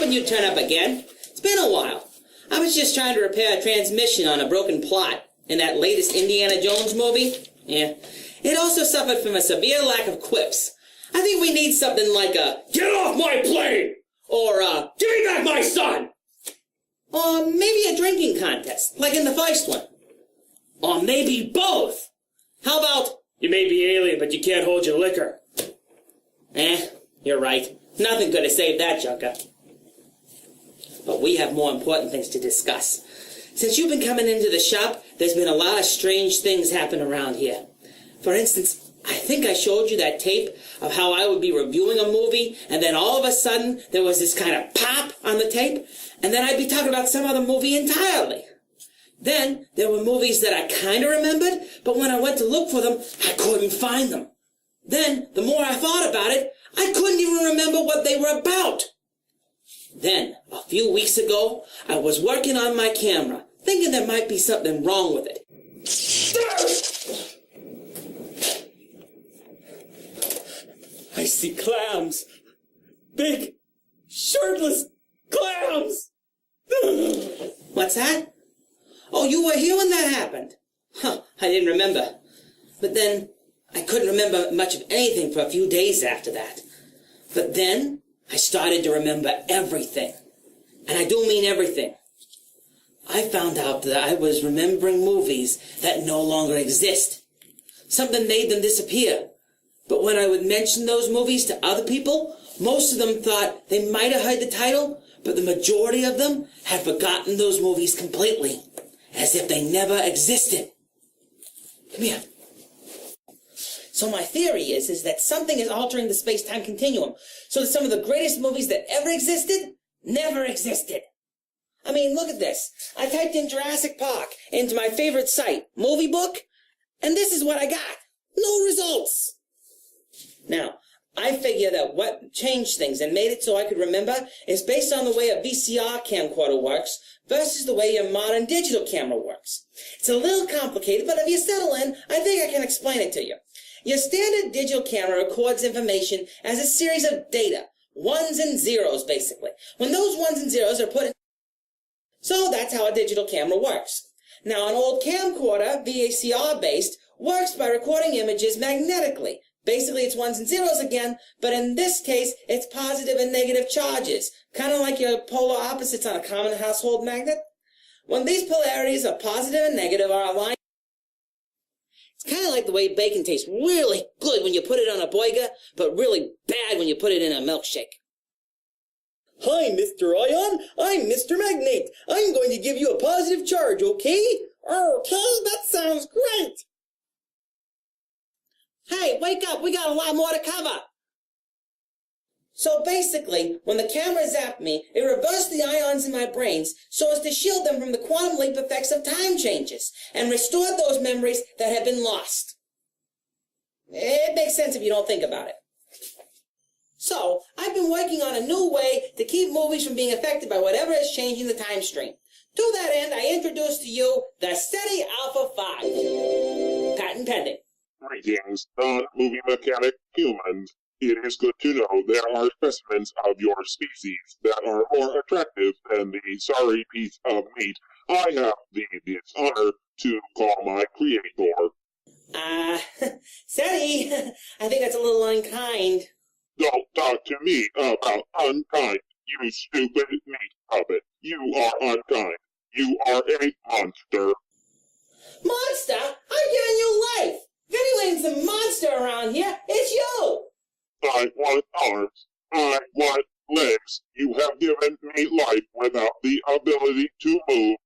hoping you'd turn up again. It's been a while. I was just trying to repair a transmission on a broken plot in that latest Indiana Jones movie. Yeah. It also suffered from a severe lack of quips. I think we need something like a, "Get off my plane!" or a, "Give me back my son!" Or maybe a drinking contest, like in the first one. Or maybe both. How about, "You may be alien, but you can't hold your liquor." You're right. Nothing could have saved that junker. But we have more important things to discuss. Since you've been coming into the shop, there's been a lot of strange things happen around here. For instance, I think I showed you that tape of how I would be reviewing a movie, and then all of a sudden there was this kind of pop on the tape, and then I'd be talking about some other movie entirely. Then there were movies that I kind of remembered, but when I went to look for them, I couldn't find them. Then, the more I thought about it, I couldn't even remember what they were about. Then, a few weeks ago, I was working on my camera, thinking there might be something wrong with it. I see clams. Big, shirtless clams. What's that? Oh, you were here when that happened? Huh, I didn't remember. But then, I couldn't remember much of anything for a few days after that. But then, I started to remember everything. And I do mean everything. I found out that I was remembering movies that no longer exist. Something made them disappear. But when I would mention those movies to other people, most of them thought they might have heard the title, but the majority of them had forgotten those movies completely, as if they never existed. Come here. So my theory is that something is altering the space-time continuum, so that some of the greatest movies that ever existed never existed. I mean, look at this. I typed in Jurassic Park into my favorite site, Movie Book, and this is what I got. No results. Now, I figure that what changed things and made it so I could remember is based on the way a VCR camcorder works versus the way your modern digital camera works. It's a little complicated, but if you settle in, I think I can explain it to you. Your standard digital camera records information as a series of data, ones and zeros basically. When those ones and zeros are put in... So that's how a digital camera works. Now an old camcorder, VCR-based, works by recording images magnetically. Basically, it's ones and zeros again, but in this case, it's positive and negative charges, kind of like your polar opposites on a common household magnet. When these polarities of positive and negative are aligned, it's kind of like the way bacon tastes really good when you put it on a burger, but really bad when you put it in a milkshake. Hi, Mr. Ion. I'm Mr. Magnate. I'm going to give you a positive charge, okay? Okay, that sounds great. Hey, wake up, we got a lot more to cover. So basically, when the camera zapped me, it reversed the ions in my brains so as to shield them from the quantum leap effects of time changes and restored those memories that had been lost. It makes sense if you don't think about it. So, I've been working on a new way to keep movies from being affected by whatever is changing the time stream. To that end, I introduce to you the SETI Alpha 5. Patent pending. Greetings, non-movie mechanic humans. It is good to know there are specimens of your species that are more attractive than the sorry piece of meat I have the dishonor to call my creator. SETI, I think that's a little unkind. Don't talk to me about unkind, you stupid meat puppet. You are unkind. You are a monster. Monster? I'm giving you life! If anyone's a monster around here, it's you! I want arms. I want legs. You have given me life without the ability to move.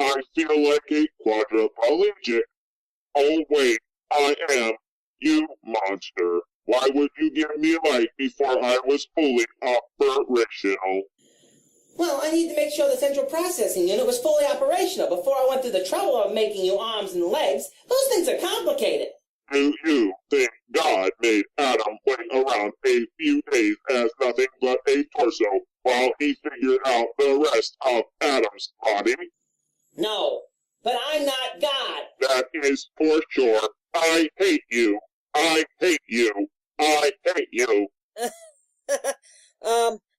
I feel like a quadriplegic. Oh wait, I am. You monster. Why would you give me life before I was fully operational? Well, I need to make sure the central processing unit was fully operational before I went through the trouble of making you arms and legs. Those things are complicated. Do you think God made Adam wait around a few days as nothing but a torso while he figured out the rest of Adam's body? No, but I'm not God. That is for sure. I hate you. I hate you. I hate you.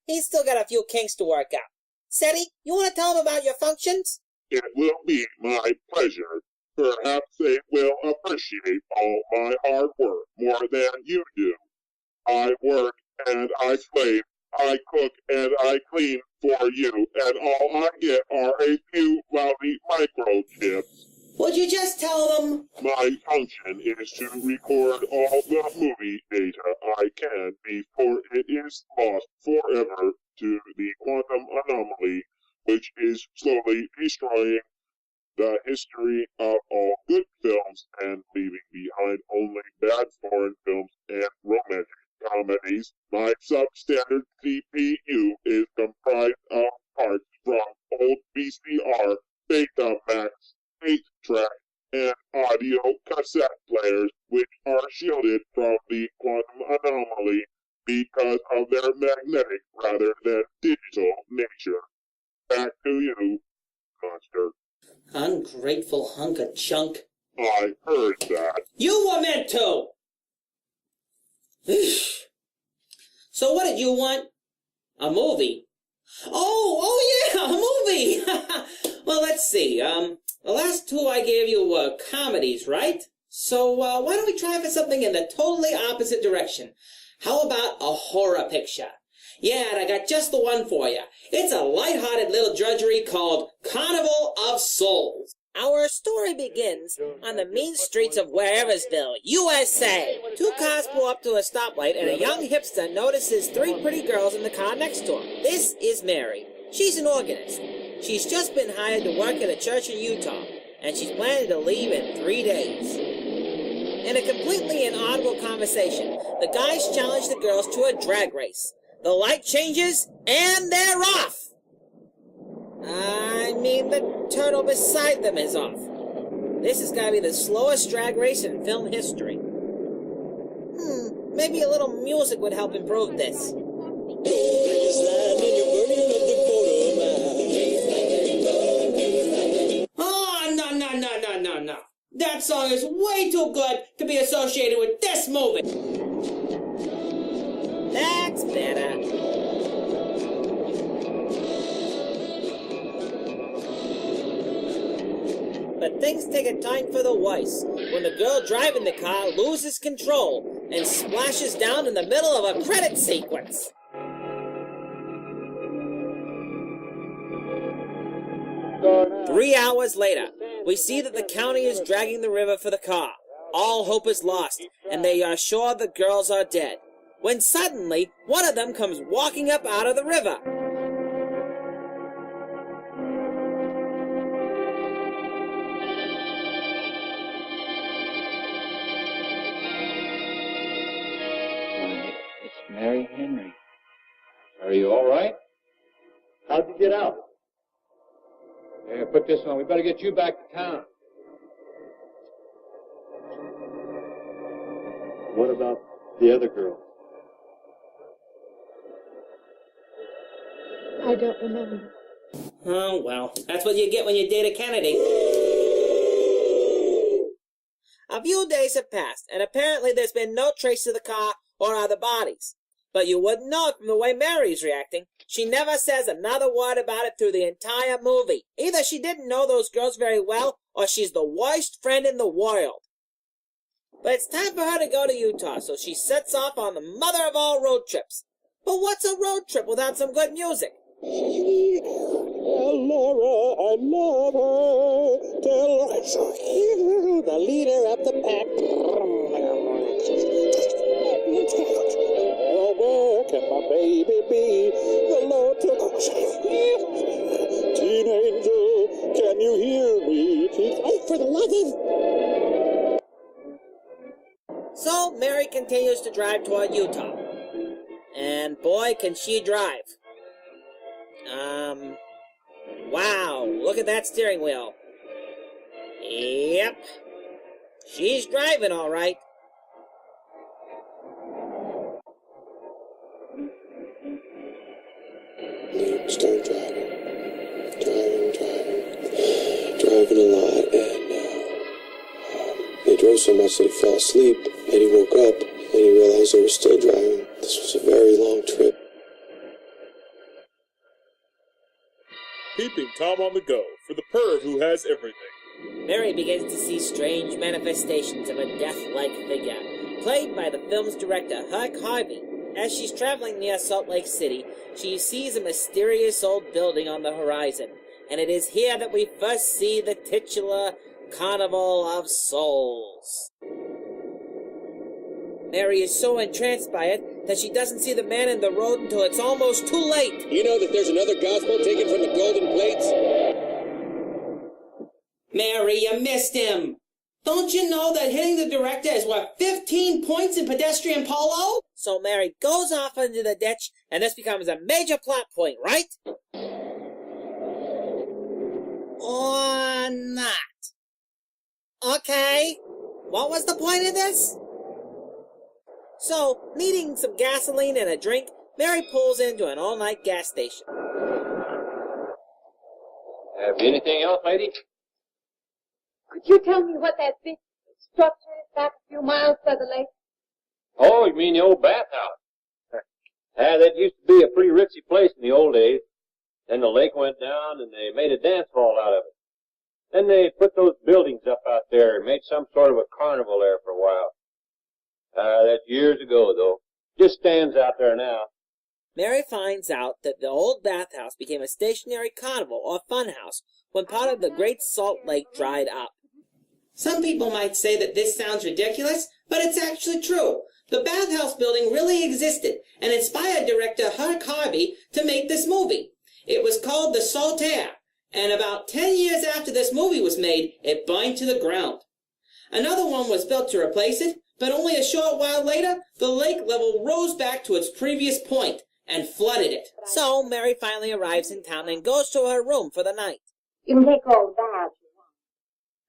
He's still got a few kinks to work out. Seti, you want to tell him about your functions? It will be my pleasure. Perhaps they will appreciate all my hard work more than you do. I work and I slave, I cook and I clean for you, and all I get are a few lousy microchips. Would you just tell them? My function is to record all the movie data I can before it is lost forever to the quantum anomaly, which is slowly destroying the history of all good films and leaving behind only bad foreign films and romantic comedies. My substandard CPU is comprised of parts from old VCR, Betamax, 8-track, and audio cassette players, which are shielded from the quantum anomaly because of their magnetic rather than digital nature. Back to you, Monster. Ungrateful hunk of junk. I heard that. You were meant to! So what did you want? A movie? Oh yeah, a movie! Well, let's see, the last two I gave you were comedies, right? So, why don't we try for something in the totally opposite direction? How about a horror picture? Yeah, and I got just the one for you. It's a light-hearted little drudgery called Carnival of Souls. Our story begins on the mean streets of Whereversville, USA. Two cars pull up to a stoplight and a young hipster notices three pretty girls in the car next to him. This is Mary. She's an organist. She's just been hired to work at a church in Utah, and she's planning to leave in 3 days. In a completely inaudible conversation, the guys challenge the girls to a drag race. The light changes, and they're off! I mean, the turtle beside them is off. This is gotta be the slowest drag race in film history. Maybe a little music would help improve this. Oh, no. That song is way too good to be associated with this movie. That's better. But things take a turn for the worse when the girl driving the car loses control and splashes down in the middle of a credit sequence. Three hours later, we see that the county is dragging the river for the car. All hope is lost, and they are sure the girls are dead. When suddenly, one of them comes walking up out of the river. It's Mary Henry. Are you all right? How'd you get out? Yeah, put this on. We better get you back to town. What about the other girl? I don't remember. Oh, well, that's what you get when you date a Kennedy. A few days have passed, and apparently there's been no trace of the car or other bodies. But you wouldn't know it from the way Mary's reacting. She never says another word about it through the entire movie. Either she didn't know those girls very well, or she's the worst friend in the world. But it's time for her to go to Utah, so she sets off on the mother of all road trips. But what's a road trip without some good music? Laura, I love her. Tell her, the leader of the pack. Oh, where can my baby be? The Lord took. Teen angel, can you hear me? Fight for the love of. So Mary continues to drive toward Utah. And boy, can she drive. Wow, look at that steering wheel. Yep. She's driving all right. Start driving. Driving a lot, and they drove so much that he fell asleep, and he woke up, and he realized they were still driving. This was a very long trip. Peeping Tom on the go for the perv who has everything. Mary begins to see strange manifestations of a death-like figure, played by the film's director, Huck Harvey. As she's traveling near Salt Lake City, she sees a mysterious old building on the horizon, and it is here that we first see the titular Carnival of Souls. Mary is so entranced by it that she doesn't see the man in the road until it's almost too late. You know that there's another gospel taken from the golden plates? Mary, you missed him. Don't you know that hitting the director is worth 15 points in pedestrian polo? So Mary goes off into the ditch, and this becomes a major plot point, right? Or not? Okay, what was the point of this? So, needing some gasoline and a drink, Mary pulls into an all-night gas station. Have anything else, lady? Could you tell me what that big structure is back a few miles further lake? Oh, you mean the old bathhouse? That used to be a pretty ritzy place in the old days. Then the lake went down and they made a dance hall out of it. Then they put those buildings up out there and made some sort of a carnival there for a while. That's years ago, though. Just stands out there now. Mary finds out that the old bathhouse became a stationary carnival or funhouse when part of the Great Salt Lake dried up. Some people might say that this sounds ridiculous, but it's actually true. The bathhouse building really existed and inspired director Huck Harvey to make this movie. It was called the Saltaire, and about 10 years after this movie was made, it burned to the ground. Another one was built to replace it, but only a short while later, the lake level rose back to its previous point and flooded it. So Mary finally arrives in town and goes to her room for the night. You can take all the baths you want.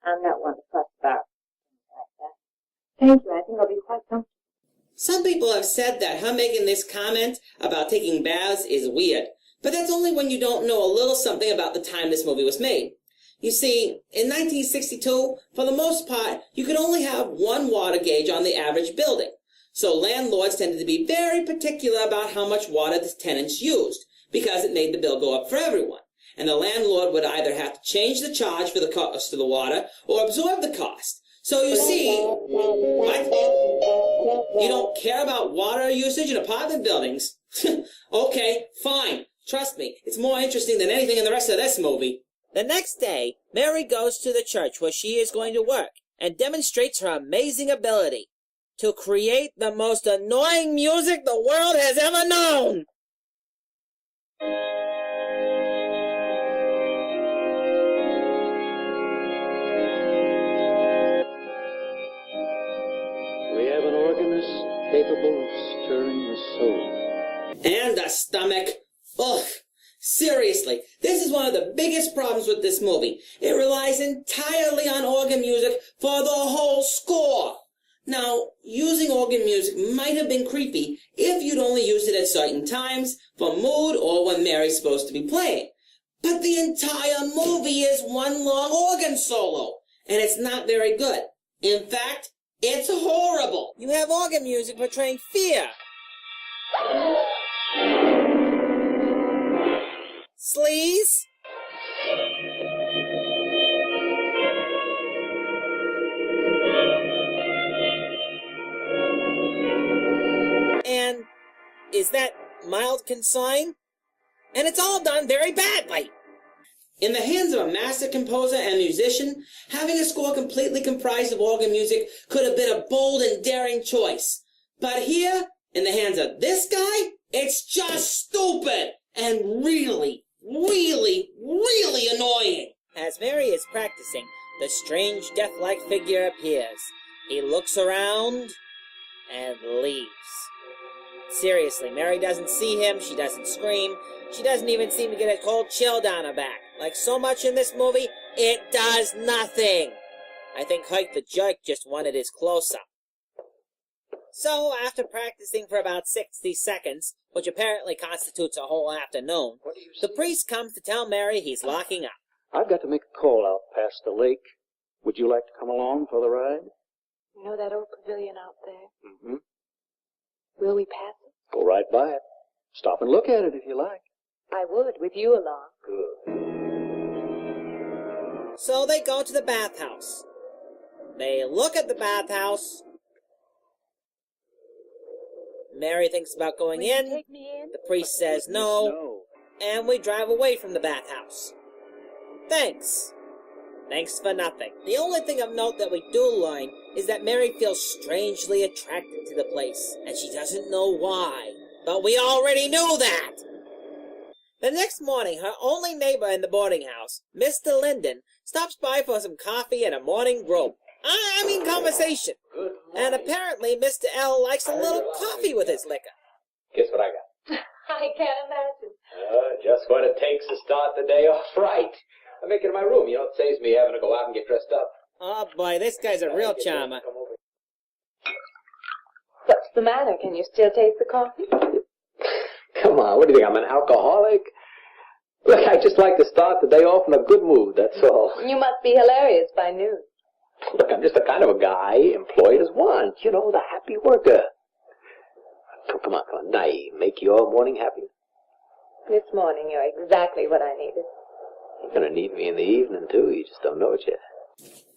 I'm not one to fuss about things like that. Thank you, I think I'll be quite comfortable. Some people have said that her making this comment about taking baths is weird, but that's only when you don't know a little something about the time this movie was made. You see, in 1962, for the most part, you could only have one water gauge on the average building. So landlords tended to be very particular about how much water the tenants used, because it made the bill go up for everyone. And the landlord would either have to change the charge for the cost of the water or absorb the cost. So you see, what? You don't care about water usage in apartment buildings? Okay, fine. Trust me, it's more interesting than anything in the rest of this movie. The next day, Mary goes to the church where she is going to work and demonstrates her amazing ability to create the most annoying music the world has ever known. We have an organist capable of stirring the soul. And the stomach. Ugh. Seriously, this is one of the biggest problems with this movie. It relies entirely on organ music for the whole score. Now, using organ music might have been creepy if you'd only used it at certain times, for mood, or when Mary's supposed to be playing. But the entire movie is one long organ solo, and it's not very good. In fact, it's horrible. You have organ music portraying fear. Sleaze? And is that mild consign? And it's all done very badly. In the hands of a master composer and musician, having a score completely comprised of organ music could have been a bold and daring choice. But here, in the hands of this guy, it's just stupid and really, really, really annoying. As Mary is practicing, the strange death-like figure appears. He looks around and leaves. Seriously, Mary doesn't see him, she doesn't scream, she doesn't even seem to get a cold chill down her back. Like so much in this movie, it does nothing. I think Hike the Jerk just wanted his close-up. So, after practicing for about 60 seconds, which apparently constitutes a whole afternoon, the priest comes to tell Mary he's locking up. I've got to make a call out past the lake. Would you like to come along for the ride? You know that old pavilion out there? Mm-hmm. Will we pass it? Go right by it. Stop and look at it if you like. I would, with you along. Good. So they go to the bathhouse. They look at the bathhouse. Mary thinks about going in. The priest says no. And we drive away from the bathhouse. Thanks. Thanks for nothing. The only thing of note that we do learn is that Mary feels strangely attracted to the place, and she doesn't know why. But we already knew that! The next morning, her only neighbor in the boarding house, Mr. Linden, stops by for some coffee and a morning grope. I mean conversation. And apparently Mr. L likes a little coffee with his liquor. Guess what I got? I can't imagine. Just what it takes to start the day off right. I make it in my room. It saves me having to go out and get dressed up. Oh boy, this guy's a real charmer. What's the matter? Can you still taste the coffee? Come on, what do you think, I'm an alcoholic? Look, I just like to start the day off in a good mood, that's all. You must be hilarious by noon. Look, I'm just the kind of a guy employed as one. The happy worker. Come on. Now, make your morning happy. This morning you're exactly what I needed. You're going to need me in the evening, too. You just don't know it yet.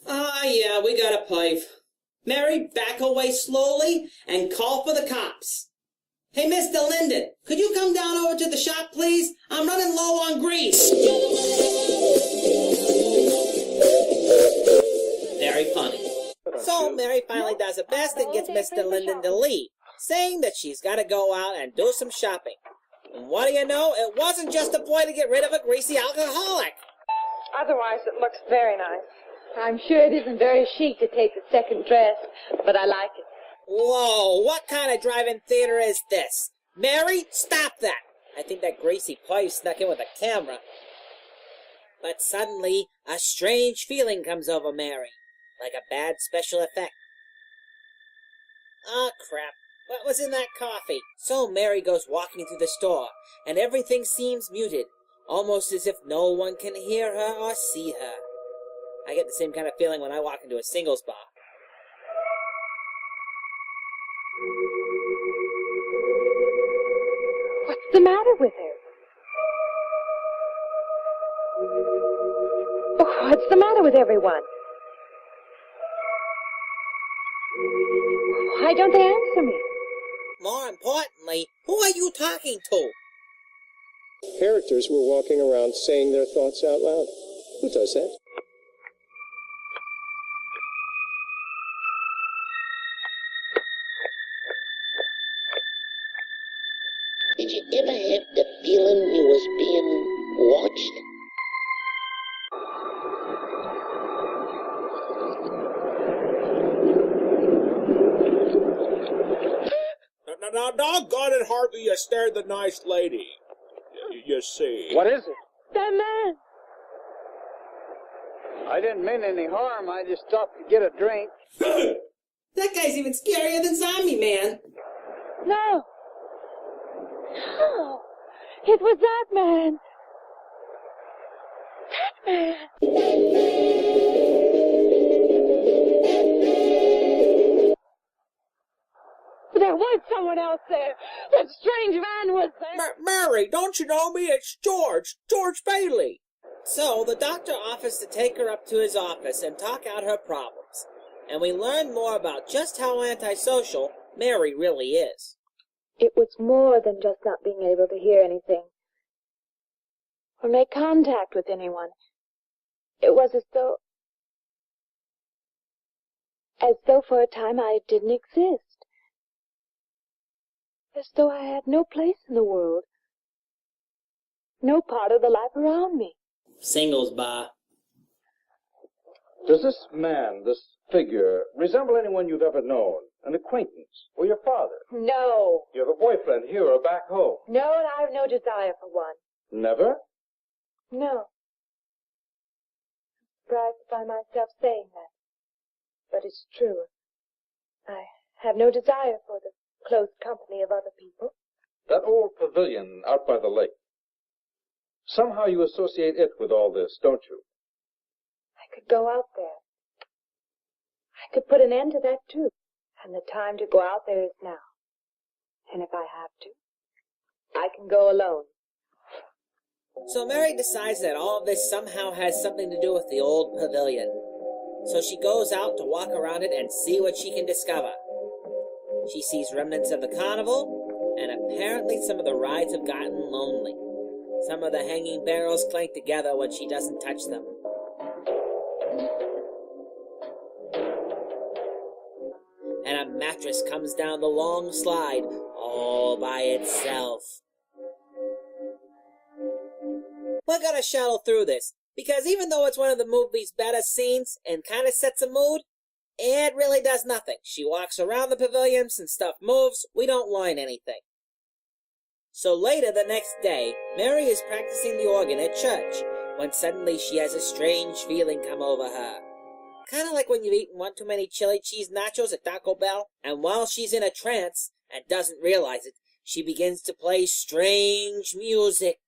Yeah, we got a pipe. Mary, back away slowly and call for the cops. Hey, Mr. Linden, could you come down over to the shop, please? I'm running low on grease. Very funny. So Mary finally does her best and gets Mr. Linden to leave, saying that she's got to go out and do some shopping. And what do you know? It wasn't just a ploy to get rid of a greasy alcoholic. Otherwise it looks very nice. I'm sure it isn't very chic to take the second dress, but I like it. Whoa, what kind of drive-in theater is this? Mary, stop that! I think that greasy pipe snuck in with a camera. But suddenly, a strange feeling comes over Mary, like a bad special effect. Ah, crap. What was in that coffee? So Mary goes walking through the store, and everything seems muted, almost as if no one can hear her or see her. I get the same kind of feeling when I walk into a singles bar. What's the matter with her? Oh, what's the matter with everyone? Why don't they answer me? More importantly, who are you talking to? Characters were walking around saying their thoughts out loud. Who does that? Did you ever have the feeling you was being watched? Now, doggone it, Harvey, you stared the nice lady. You see. What is it? That man. I didn't mean any harm. I just stopped to get a drink. That guy's even scarier than Zombie Man. No. No. It was that man. That man. There was someone else there. That strange man was there. Mary, don't you know me? It's George Bailey. So the doctor offers to take her up to his office and talk out her problems. And we learn more about just how antisocial Mary really is. It was more than just not being able to hear anything or make contact with anyone. It was as though for a time I didn't exist. As though I had no place in the world. No part of the life around me. Singles bar. Does this man, this figure, resemble anyone you've ever known? An acquaintance? Or your father? No. You have a boyfriend here or back home? No, and I have no desire for one. Never? No. I'm surprised to find myself saying that. But it's true. I have no desire for the close company of other people. That old pavilion out by the lake. Somehow you associate it with all this, don't you? I could go out there. I could put an end to that, too. And the time to go out there is now. And if I have to, I can go alone. So Mary decides that all of this somehow has something to do with the old pavilion. So she goes out to walk around it and see what she can discover. She sees remnants of the carnival, and apparently some of the rides have gotten lonely. Some of the hanging barrels clank together when she doesn't touch them. And a mattress comes down the long slide all by itself. We're gonna shuttle through this, because even though it's one of the movie's better scenes and kind of sets a mood, it really does nothing. She walks around the pavilion, some stuff moves, we don't learn anything. So later the next day, Mary is practicing the organ at church, when suddenly she has a strange feeling come over her. Kind of like when you've eaten one too many chili cheese nachos at Taco Bell, and while she's in a trance and doesn't realize it, she begins to play strange music.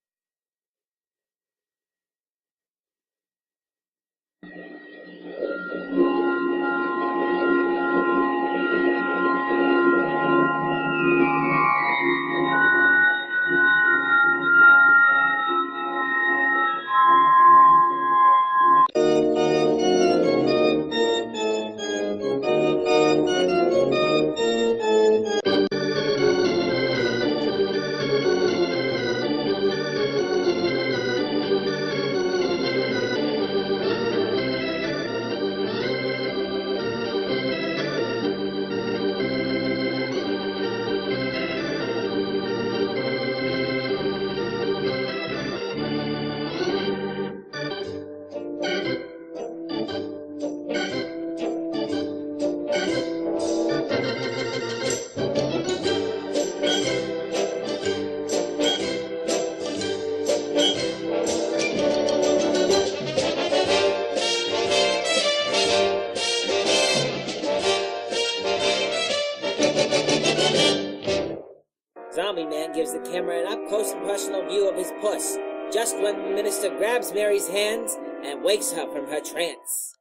Zombie Man gives the camera an up-close and personal view of his puss, just when the minister grabs Mary's hands and wakes her from her trance.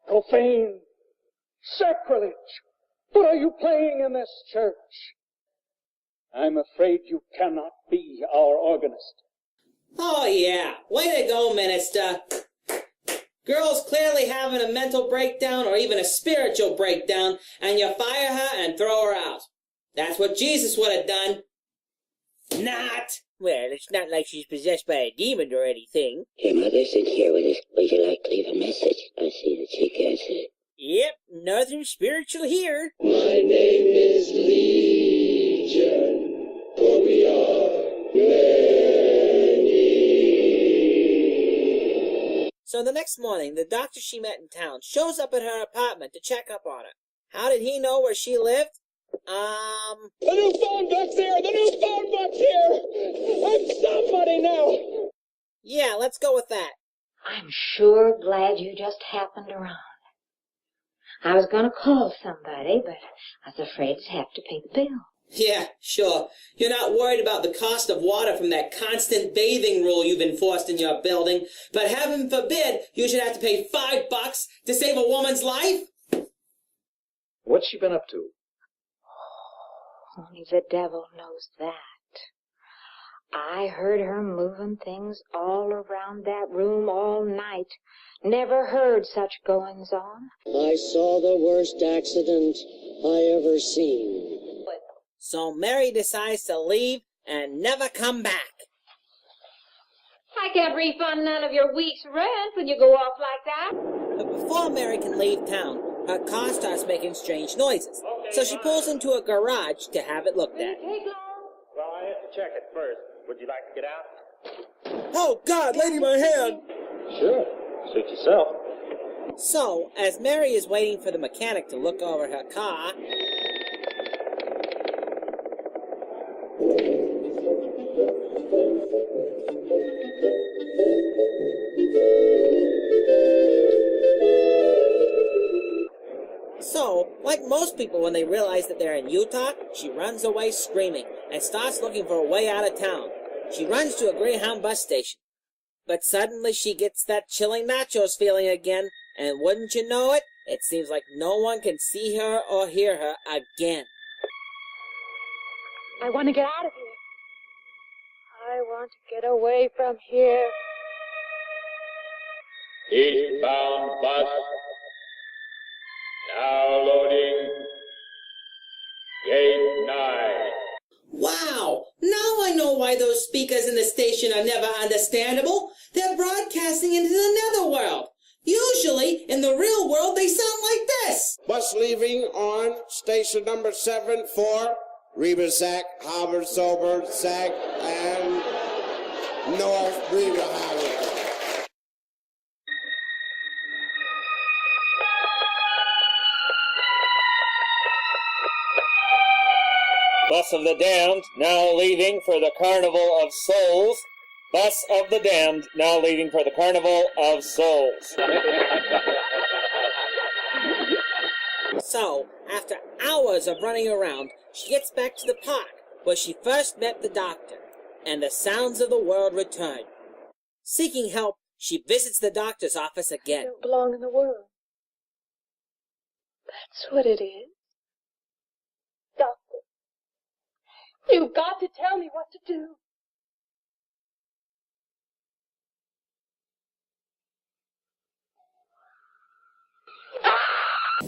Profane! Sacrilege! What are you playing in this church? I'm afraid you cannot be our organist. Oh yeah, way to go, minister. Girl's clearly having a mental breakdown or even a spiritual breakdown, and you fire her and throw her out. That's what Jesus would have done. Not. Well, it's not like she's possessed by a demon or anything. Your mother's in here with us. Would you like to leave a message? I see that she gets it. Yep, nothing spiritual here. My name is Legion, for we are many. So the next morning, the doctor she met in town shows up at her apartment to check up on her. How did he know where she lived? The new phone book's here! The new phone book's here! I'm somebody now! Yeah, let's go with that. I'm sure glad you just happened around. I was going to call somebody, but I was afraid to have to pay the bill. Yeah, sure. You're not worried about the cost of water from that constant bathing rule you've enforced in your building, but heaven forbid you should have to pay $5 to save a woman's life? What's she been up to? Only the devil knows that. I heard her moving things all around that room all night. Never heard such goings on. I saw the worst accident I ever seen. So Mary decides to leave and never come back. I can't refund none of your week's rent when you go off like that. But before Mary can leave town, her car starts making strange noises. So she pulls into a garage to have it looked at. Well, I have to check it first. Would you like to get out? Oh, God, lady, my hand! Sure. Suit yourself. So, as Mary is waiting for the mechanic to look over her car, like most people when they realize that they're in Utah, she runs away screaming and starts looking for a way out of town. She runs to a Greyhound bus station. But suddenly she gets that chilling nachos feeling again, and wouldn't you know it, it seems like no one can see her or hear her again. I want to get out of here. I want to get away from here. Eastbound bus. Now loading. Gate 9. Wow! Now I know why those speakers in the station are never understandable. They're broadcasting into the netherworld. Usually, in the real world, they sound like this. Bus leaving on station number 7 for Rebasack, Habersober, Sack, and North Reba Highway. Bus of the Damned, now leaving for the Carnival of Souls. Bus of the Damned, now leaving for the Carnival of Souls. So, after hours of running around, she gets back to the park, where she first met the doctor, and the sounds of the world return. Seeking help, she visits the doctor's office again. I don't belong in the world. That's what it is. Doctor, you've got to tell me what to do.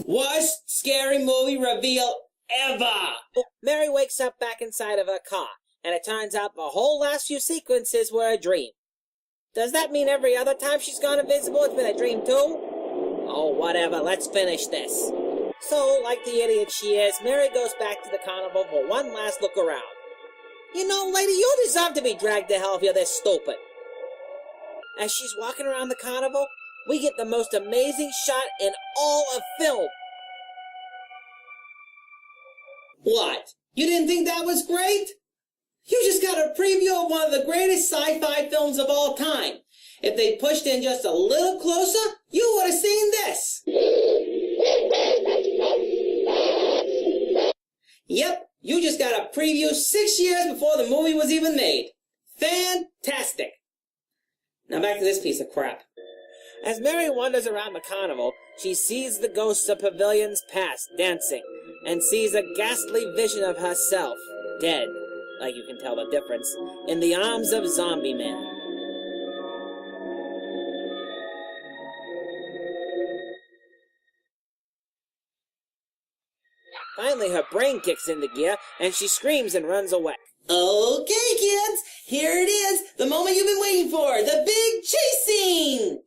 Worst scary movie reveal ever! Mary wakes up back inside of her car, and it turns out the whole last few sequences were a dream. Does that mean every other time she's gone invisible it's been a dream too? Oh, whatever, let's finish this. So, like the idiot she is, Mary goes back to the carnival for one last look around. You know, lady, you deserve to be dragged to hell if you're this stupid. As she's walking around the carnival, we get the most amazing shot in all of film. What? You didn't think that was great? You just got a preview of one of the greatest sci-fi films of all time. If they pushed in just a little closer, you would have seen this. Yep, you just got a preview 6 years before the movie was even made. Fantastic. Now back to this piece of crap. As Mary wanders around the carnival, she sees the ghosts of pavilions past dancing, and sees a ghastly vision of herself, dead, like you can tell the difference, in the arms of Zombie Man. Finally, her brain kicks into gear, and she screams and runs away. Okay, kids, here it is, the moment you've been waiting for, the big chase scene!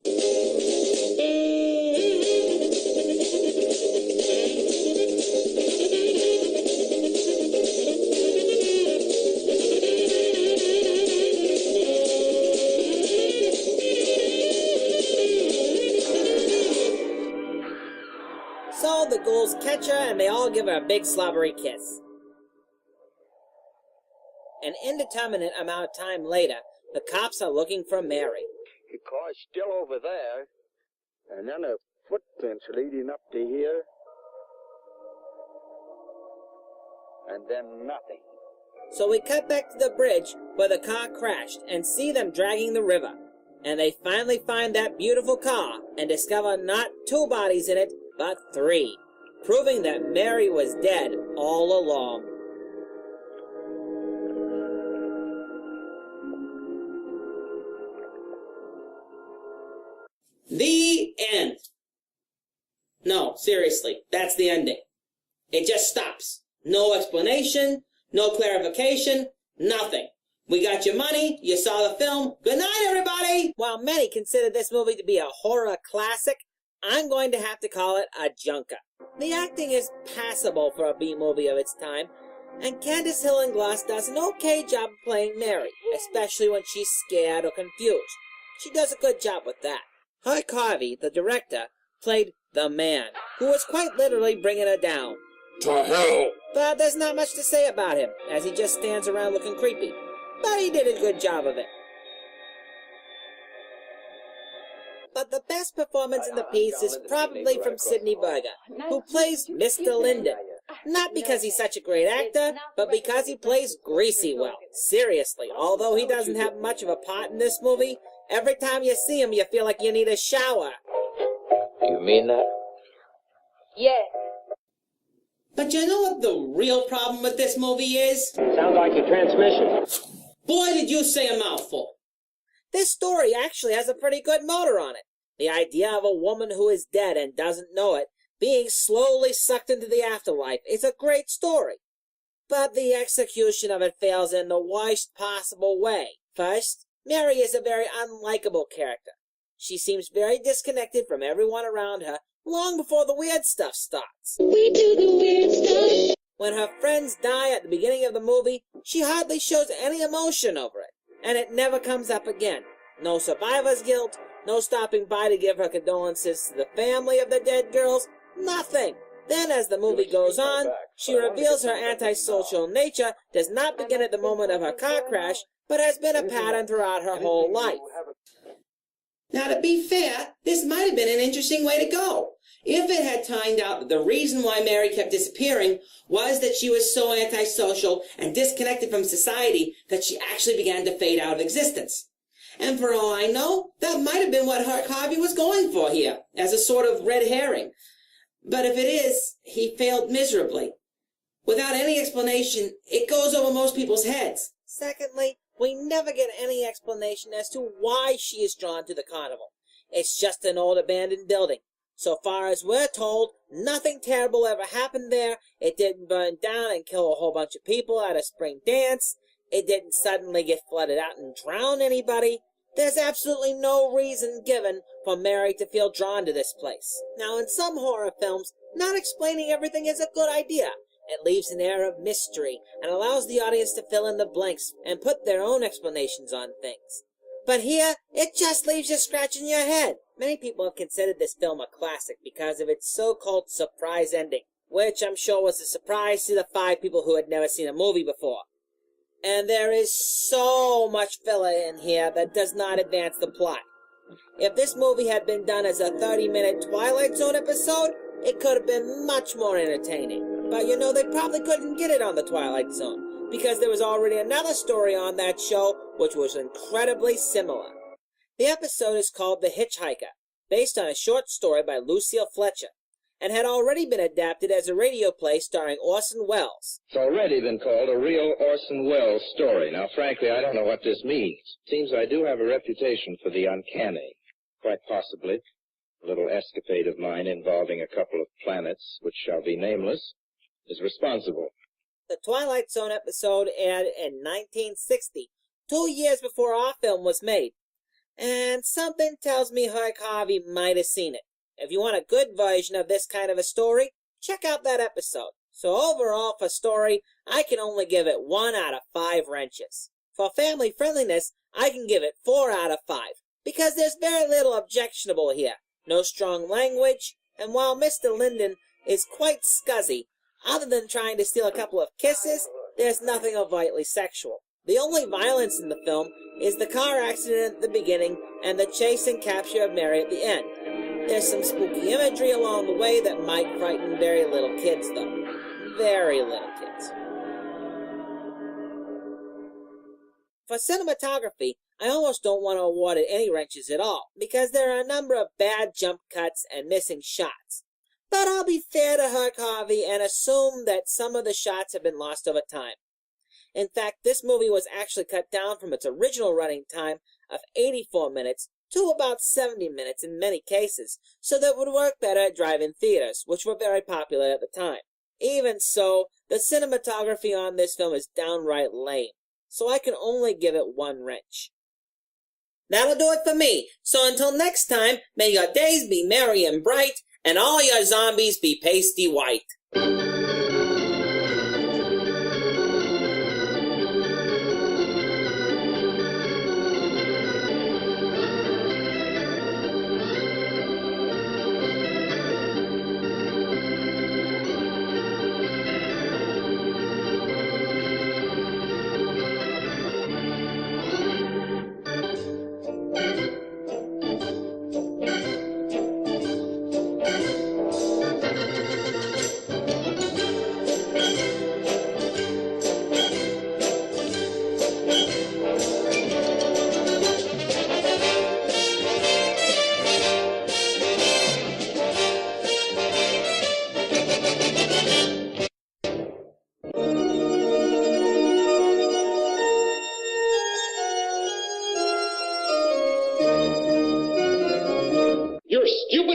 So the ghouls catch her, and they all give her a big slobbery kiss. An indeterminate amount of time later, the cops are looking for Mary. The car's still over there, and then a footprints leading up to here, and then nothing. So we cut back to the bridge where the car crashed and see them dragging the river. And they finally find that beautiful car and discover not 2 bodies in it, but 3, proving that Mary was dead all along. The end. No, seriously, that's the ending. It just stops. No explanation, no clarification, nothing. We got your money, you saw the film, good night everybody! While many consider this movie to be a horror classic, I'm going to have to call it a junker. The acting is passable for a B-movie of its time, and Candace Hillenglast does an okay job of playing Mary, especially when she's scared or confused. She does a good job with that. Herc Harvey, the director, played the man, who was quite literally bringing her down. To hell! But there's not much to say about him, as he just stands around looking creepy. But he did a good job of it. But the best performance in the piece is probably from Sidney Berger, who plays Mr. Linden. Not because he's such a great actor, but because he plays greasy well. Seriously, although he doesn't have much of a part in this movie, every time you see him you feel like you need a shower. You mean that? Yes. But you know what the real problem with this movie is? Sounds like the transmission. Boy, did you say a mouthful. This story actually has a pretty good motor on it. The idea of a woman who is dead and doesn't know it being slowly sucked into the afterlife is a great story. But the execution of it fails in the worst possible way. First, Mary is a very unlikable character. She seems very disconnected from everyone around her long before the weird stuff starts. We do the weird stuff. When her friends die at the beginning of the movie, she hardly shows any emotion over it, and it never comes up again. No survivor's guilt, no stopping by to give her condolences to the family of the dead girls, nothing. Then as the movie goes on, she reveals her antisocial nature does not begin at the moment of her car crash, but has been a pattern throughout her whole life. Now, to be fair, this might have been an interesting way to go. If it had turned out that the reason why Mary kept disappearing was that she was so antisocial and disconnected from society that she actually began to fade out of existence. And for all I know, that might have been what Herc Harvey was going for here, as a sort of red herring. But if it is, he failed miserably. Without any explanation, it goes over most people's heads. Secondly, we never get any explanation as to why she is drawn to the carnival. It's just an old abandoned building. So far as we're told, nothing terrible ever happened there. It didn't burn down and kill a whole bunch of people at a spring dance. It didn't suddenly get flooded out and drown anybody. There's absolutely no reason given for Mary to feel drawn to this place. Now, in some horror films, not explaining everything is a good idea. It leaves an air of mystery and allows the audience to fill in the blanks and put their own explanations on things. But here, it just leaves you scratching your head. Many people have considered this film a classic because of its so-called surprise ending, which I'm sure was a surprise to the 5 people who had never seen a movie before. And there is so much filler in here that does not advance the plot. If this movie had been done as a 30-minute Twilight Zone episode, it could have been much more entertaining. But you know, they probably couldn't get it on the Twilight Zone, because there was already another story on that show which was incredibly similar. The episode is called The Hitchhiker, based on a short story by Lucille Fletcher, and had already been adapted as a radio play starring Orson Welles. It's already been called a real Orson Welles story. Now, frankly, I don't know what this means. Seems I do have a reputation for the uncanny. Quite possibly, a little escapade of mine involving a couple of planets, which shall be nameless, is responsible. The Twilight Zone episode aired in 1960, 2 years before our film was made. And something tells me Herc Harvey might have seen it. If you want a good version of this kind of a story, check out that episode. So overall, for story, I can only give it 1 out of 5 wrenches. For family friendliness, I can give it 4 out of 5, because there's very little objectionable here. No strong language, and while Mr. Linden is quite scuzzy, other than trying to steal a couple of kisses, there's nothing overtly sexual. The only violence in the film is the car accident at the beginning and the chase and capture of Mary at the end. There's some spooky imagery along the way that might frighten very little kids, though. Very little kids. For cinematography, I almost don't want to award it any wrenches at all, because there are a number of bad jump cuts and missing shots. But I'll be fair to Herc Harvey and assume that some of the shots have been lost over time. In fact, this movie was actually cut down from its original running time of 84 minutes to about 70 minutes in many cases, so that it would work better at drive-in theaters, which were very popular at the time. Even so, the cinematography on this film is downright lame, so I can only give it 1 wrench. That'll do it for me, so until next time, may your days be merry and bright, and all your zombies be pasty white.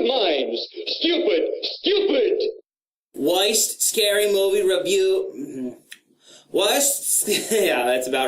minds. Stupid! Stupid! Worst scary movie review. Worst. Yeah, that's about